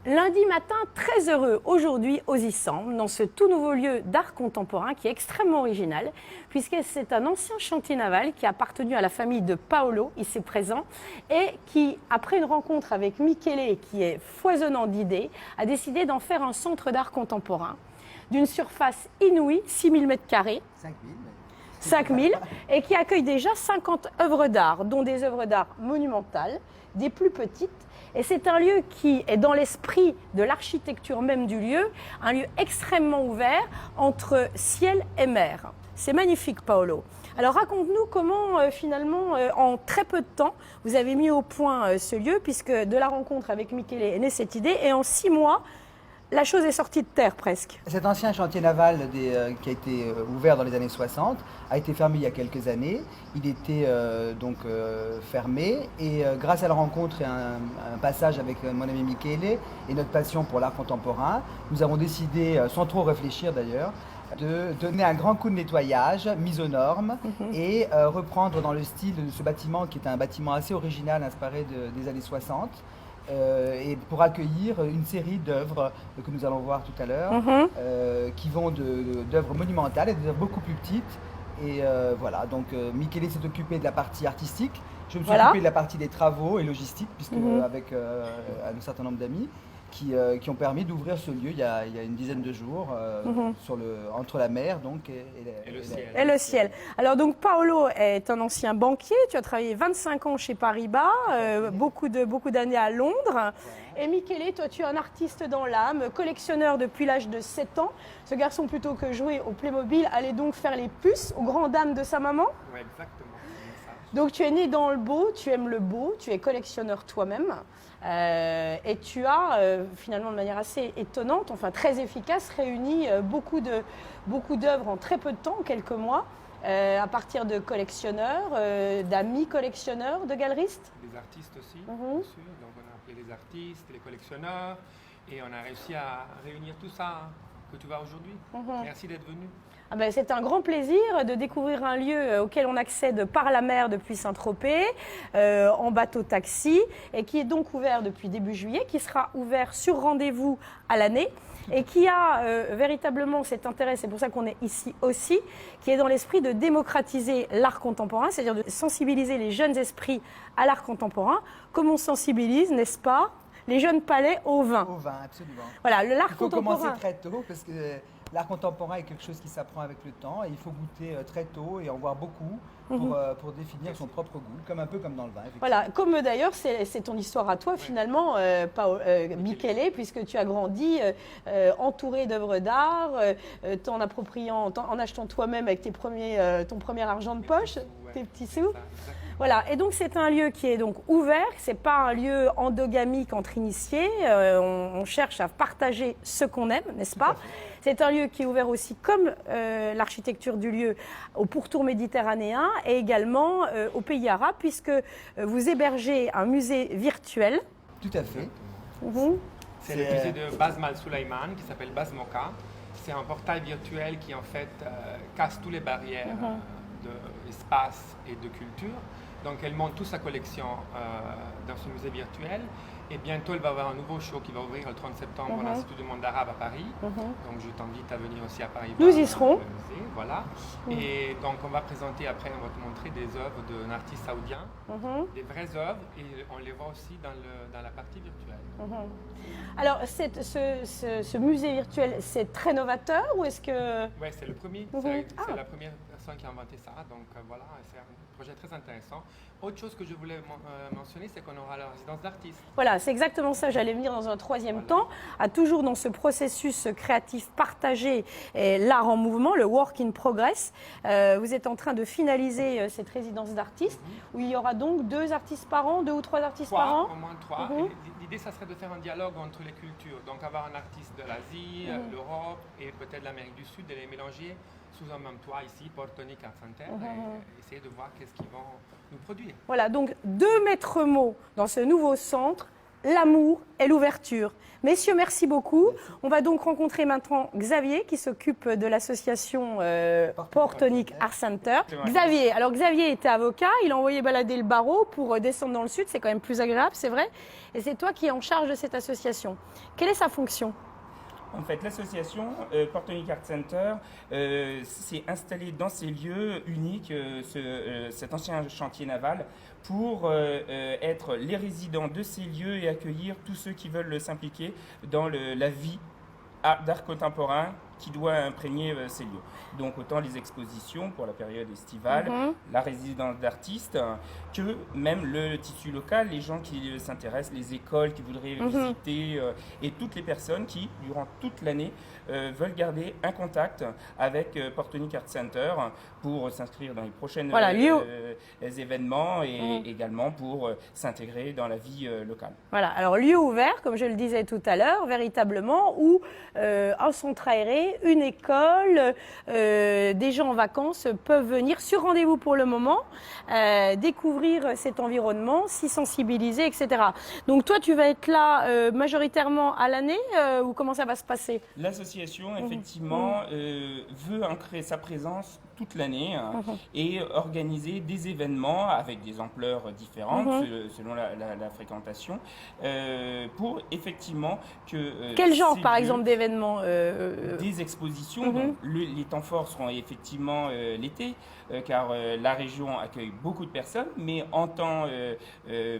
Lundi matin, très heureux aujourd'hui aux Issambres, dans ce tout nouveau lieu d'art contemporain qui est extrêmement original, puisque c'est un ancien chantier naval qui a appartenu à la famille de Paolo, ici présent, et qui, après une rencontre avec Michele, qui est foisonnant d'idées, a décidé d'en faire un centre d'art contemporain d'une surface inouïe, 6000 m². 5000 et qui accueille déjà 50 œuvres d'art, dont des œuvres d'art monumentales, des plus petites. Et c'est un lieu qui est dans l'esprit de l'architecture même du lieu, un lieu extrêmement ouvert entre ciel et mer. C'est magnifique, Paolo. Alors raconte-nous comment finalement, en très peu de temps, vous avez mis au point ce lieu, puisque de la rencontre avec Michele est née cette idée, et en 6 mois, la chose est sortie de terre presque. Cet ancien chantier naval qui a été ouvert dans les années 60 a été fermé il y a quelques années. Il était fermé et grâce à la rencontre et un passage avec mon ami Michele et notre passion pour l'art contemporain, nous avons décidé, sans trop réfléchir d'ailleurs, de donner un grand coup de nettoyage, mise aux normes et reprendre dans le style de ce bâtiment qui est un bâtiment assez original inspiré des années 60. Et pour accueillir une série d'œuvres que nous allons voir tout à l'heure, qui vont d'œuvres monumentales et d'œuvres beaucoup plus petites. Et voilà, donc Michele s'est occupé de la partie artistique, je me suis occupé de la partie des travaux et logistique, puisque avec un certain nombre d'amis qui ont permis d'ouvrir ce lieu il y a une dizaine de jours entre la mer donc, et le ciel. Alors donc Paolo est un ancien banquier, tu as travaillé 25 ans chez Paribas, beaucoup d'années à Londres. Et Michele, toi tu es un artiste dans l'âme, collectionneur depuis l'âge de 7 ans. Ce garçon, plutôt que jouer au Playmobil, allait donc faire les puces aux grandes dames de sa maman. Oui, exactement. Donc tu es né dans le beau, tu aimes le beau, tu es collectionneur toi-même. Et tu as finalement de manière assez étonnante, enfin très efficace, réuni beaucoup d'œuvres en très peu de temps, en quelques mois, à partir de collectionneurs, d'amis collectionneurs, de galeristes. Des artistes aussi, bien sûr. Donc on a appelé les artistes, les collectionneurs, et on a réussi à réunir tout ça que tu vois aujourd'hui. Merci d'être venu. Ah ben, c'est un grand plaisir de découvrir un lieu auquel on accède par la mer depuis Saint-Tropez, en bateau-taxi, et qui est donc ouvert depuis début juillet, qui sera ouvert sur rendez-vous à l'année, et qui a véritablement cet intérêt, c'est pour ça qu'on est ici aussi, qui est dans l'esprit de démocratiser l'art contemporain, c'est-à-dire de sensibiliser les jeunes esprits à l'art contemporain, comme on sensibilise, n'est-ce pas, les jeunes palais au vin. Au vin, absolument. Voilà, l'art contemporain. Il faut commencer très tôt, parce que l'art contemporain est quelque chose qui s'apprend avec le temps et il faut goûter très tôt et en voir beaucoup pour définir son propre goût, un peu comme dans le vin. Voilà, comme d'ailleurs c'est ton histoire à toi finalement, Michele, puisque tu as grandi entouré d'œuvres d'art, t'en appropriant, en achetant toi-même avec ton premier argent de poche, tes petits sous. Voilà, et donc c'est un lieu qui est donc ouvert, c'est pas un lieu endogamique entre initiés, on cherche à partager ce qu'on aime, n'est-ce pas? C'est un lieu qui est ouvert aussi, comme l'architecture du lieu, au pourtour méditerranéen et également aux pays arabes, puisque vous hébergez un musée virtuel. Tout à fait. C'est le musée de Basma Sulaiman qui s'appelle Basmoka. C'est un portail virtuel qui en fait casse toutes les barrières d'espace et de culture. Donc elle monte toute sa collection dans ce musée virtuel. Et bientôt, elle va avoir un nouveau show qui va ouvrir le 30 septembre à l'Institut du monde arabe à Paris. Donc je t'invite à venir aussi à Paris. Nous y serons. Musée, voilà. Et donc on va présenter après, on va te montrer des œuvres d'un artiste saoudien, des vraies œuvres, et on les voit aussi dans la partie virtuelle. Alors ce musée virtuel, c'est très novateur ou est-ce que... Oui, c'est le premier. C'est la première personne qui a inventé ça. Donc voilà, c'est un projet très intéressant. Autre chose que je voulais mentionner, c'est qu'on aura la résidence d'artistes. Voilà, c'est exactement ça. J'allais venir dans un troisième temps, toujours dans ce processus créatif partagé et l'art en mouvement, le work in progress. Vous êtes en train de finaliser cette résidence d'artistes où il y aura donc 2 artistes par an, 2 ou 3 artistes par an. Au moins 3. L'idée, ça serait de faire un dialogue entre les cultures. Donc avoir un artiste de l'Asie, l'Europe et peut-être l'Amérique du Sud et les mélanger sous un même toit ici, Portonic Art Center, et essayer de voir qu'est-ce qu'ils vont nous produire. Voilà, donc 2 maîtres mots dans ce nouveau centre, l'amour et l'ouverture. Messieurs, merci beaucoup. On va donc rencontrer maintenant Xavier qui s'occupe de l'association Portonic Art Center. Xavier était avocat, il a envoyé balader le barreau pour descendre dans le sud, c'est quand même plus agréable, c'est vrai. Et c'est toi qui es en charge de cette association. Quelle est sa fonction ? En fait, l'association Portonic Art Center s'est installée dans ces lieux uniques, cet ancien chantier naval, pour être les résidents de ces lieux et accueillir tous ceux qui veulent s'impliquer dans la vie d'art contemporain qui doit imprégner ces lieux. Donc autant les expositions pour la période estivale, la résidence d'artistes, que même le tissu local, les gens qui s'intéressent, les écoles qui voudraient visiter, et toutes les personnes qui, durant toute l'année, veulent garder un contact avec Portonic Art Center pour s'inscrire dans les prochains événements et également pour s'intégrer dans la vie locale. Voilà, alors lieu ouvert, comme je le disais tout à l'heure, véritablement, où un centre aéré, une école, des gens en vacances peuvent venir sur rendez-vous pour le moment, découvrir cet environnement, s'y sensibiliser, etc. Donc toi, tu vas être là majoritairement à l'année ou comment ça va se passer ? L'association, effectivement, veut ancrer sa présence toute l'année et organiser des événements avec des ampleurs différentes selon la fréquentation pour effectivement que... Quel genre, par exemple, d'événements Des expositions. Donc, les temps forts seront effectivement l'été, car la région accueille beaucoup de personnes, mais en temps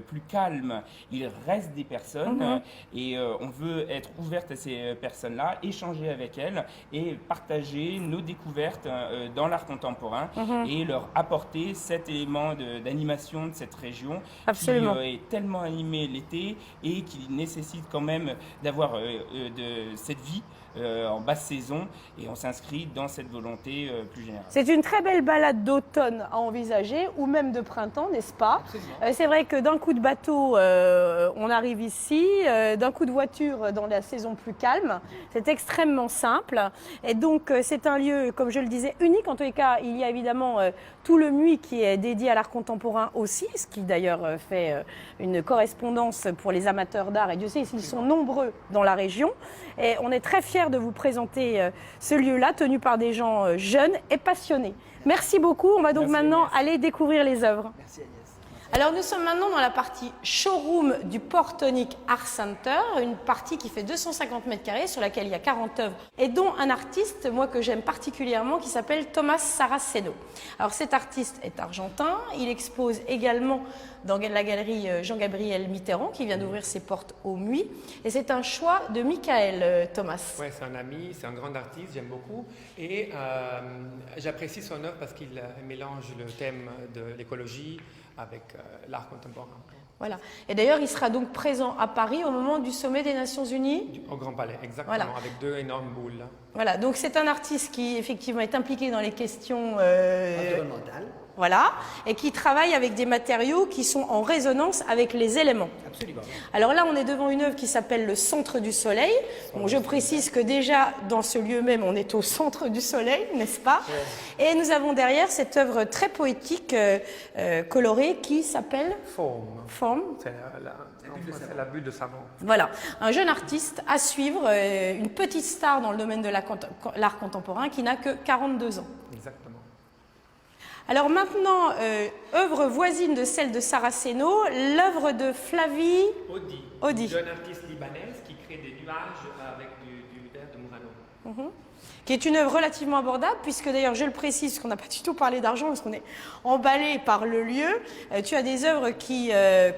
plus calme, il reste des personnes et on veut être ouverte à ces personnes-là, échanger avec elles et partager nos découvertes dans l'art contemporain et leur apporter cet élément d'animation de cette région qui est tellement animée l'été et qui nécessite quand même d'avoir de cette vie en basse saison, et on s'inscrit dans cette volonté plus générale. C'est une très belle balade d'automne à envisager, ou même de printemps, n'est-ce pas ? C'est vrai que d'un coup de bateau, on arrive ici, d'un coup de voiture dans la saison plus calme. C'est extrêmement simple. Et donc, c'est un lieu, comme je le disais, unique. En tous les cas, il y a évidemment tout le MUI qui est dédié à l'art contemporain aussi, ce qui d'ailleurs fait une correspondance pour les amateurs d'art. Et Dieu sait, ils sont nombreux dans la région. Et on est très fiers de vous présenter ce lieu-là, tenu par des gens jeunes et passionnés. Merci beaucoup. On va donc maintenant aller découvrir les œuvres. Merci Agnès. Alors nous sommes maintenant dans la partie showroom du Portonic Art Center, une partie qui fait 250 mètres carrés sur laquelle il y a 40 œuvres et dont un artiste, moi que j'aime particulièrement, qui s'appelle Thomas Saraceno. Alors cet artiste est argentin, il expose également dans la galerie Jean-Gabriel Mitterrand qui vient d'ouvrir ses portes au MUI et c'est un choix de Michael Thomas. Oui, c'est un ami, c'est un grand artiste, j'aime beaucoup et j'apprécie son œuvre parce qu'il mélange le thème de l'écologie avec l'art contemporain. Voilà. Et d'ailleurs, il sera donc présent à Paris au moment du sommet des Nations Unies. Au Grand Palais, exactement, avec deux énormes boules. Voilà, donc c'est un artiste qui effectivement est impliqué dans les questions Environnementales. Voilà, et qui travaille avec des matériaux qui sont en résonance avec les éléments. Absolument. Alors là, on est devant une œuvre qui s'appelle le Centre du Soleil. Bon, je précise que déjà, dans ce lieu même, on est au centre du Soleil, n'est-ce pas? Et nous avons derrière cette œuvre très poétique, colorée, qui s'appelle Forme. C'est la bulle de savon. Voilà, un jeune artiste à suivre, une petite star dans le domaine de l'art contemporain qui n'a que 42 ans. Exactement. Alors maintenant, œuvre voisine de celle de Saraceno, l'œuvre de Flavie Audi. Une jeune artiste libanaise qui crée des nuages avec du verre de Murano. Qui est une œuvre relativement abordable, puisque d'ailleurs, je le précise, parce qu'on n'a pas du tout parlé d'argent, parce qu'on est emballé par le lieu. Tu as des œuvres qui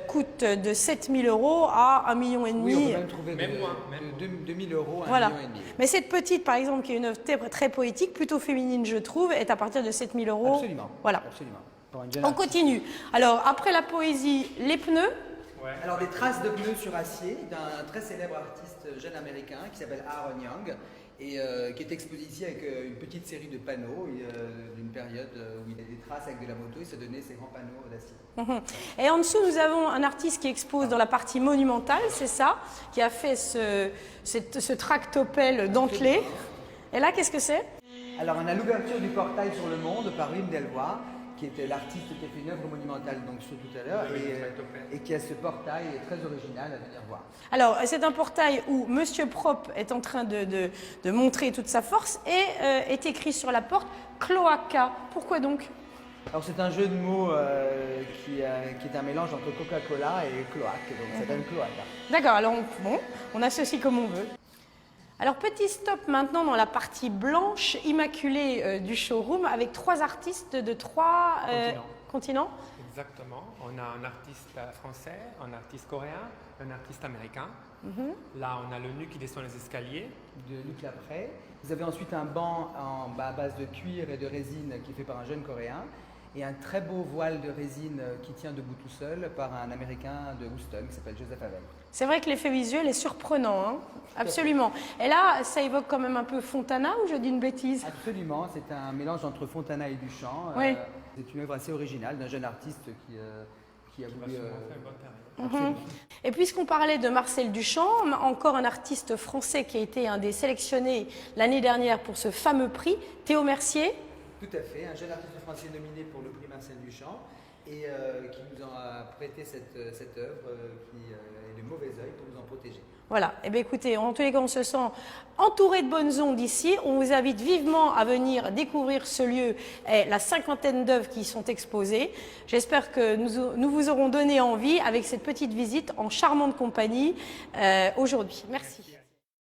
coûtent de 7 000 € à 1,5 million. Oui, on peut même trouver Même moins. 2 000 € à Voilà. 1,5 million. Mais cette petite, par exemple, qui est une œuvre très poétique, plutôt féminine, je trouve, est à partir de 7 000 €. Absolument. Voilà. Absolument. Pour une jeune On artiste. continue. Alors, après la poésie, les pneus. Alors des traces de pneus sur acier d'un très célèbre artiste jeune américain qui s'appelle Aaron Young et qui est exposé ici avec une petite série de panneaux d'une période où il y a des traces avec de la moto et se donnait ces grands panneaux d'acier. Et en dessous, nous avons un artiste qui expose dans la partie monumentale, c'est ça, qui a fait ce tractopelle dentelé. Et là, qu'est-ce que c'est? Alors on a l'ouverture du portail sur le monde par Wim Delvoye qui était l'artiste qui a fait une œuvre monumentale donc sur tout à l'heure et qui a ce portail très original à venir voir. Alors, c'est un portail où Monsieur Prop est en train de montrer toute sa force et est écrit sur la porte Cloaca. Pourquoi donc? Alors c'est un jeu de mots qui est un mélange entre Coca-Cola et cloaque, donc ça donne Cloaca. D'accord, alors on associe comme on veut. Alors petit stop maintenant dans la partie blanche immaculée du showroom avec 3 artistes de 3 continents. Exactement. On a un artiste français, un artiste coréen, un artiste américain. Là, on a le nu qui descend les escaliers. De Luc Laprès. Vous avez ensuite un banc à base de cuir et de résine qui est fait par un jeune coréen. Et un très beau voile de résine qui tient debout tout seul par un américain de Houston qui s'appelle Joseph Havel. C'est vrai que l'effet visuel est surprenant, hein, absolument. Et là, ça évoque quand même un peu Fontana ou je dis une bêtise? Absolument, c'est un mélange entre Fontana et Duchamp. Oui. C'est une œuvre assez originale d'un jeune artiste qui a voulu... Et puisqu'on parlait de Marcel Duchamp, encore un artiste français qui a été un des sélectionnés l'année dernière pour ce fameux prix, Théo Mercier. Tout à fait, un jeune artiste français nominé pour le prix Marcel Duchamp et qui nous a prêté cette œuvre qui est le mauvais œil pour nous en protéger. Voilà, et bien écoutez, en tous les cas on se sent entouré de bonnes ondes ici. On vous invite vivement à venir découvrir ce lieu et la 50aine d'œuvres qui y sont exposées. J'espère que nous vous aurons donné envie avec cette petite visite en charmante compagnie aujourd'hui. Merci.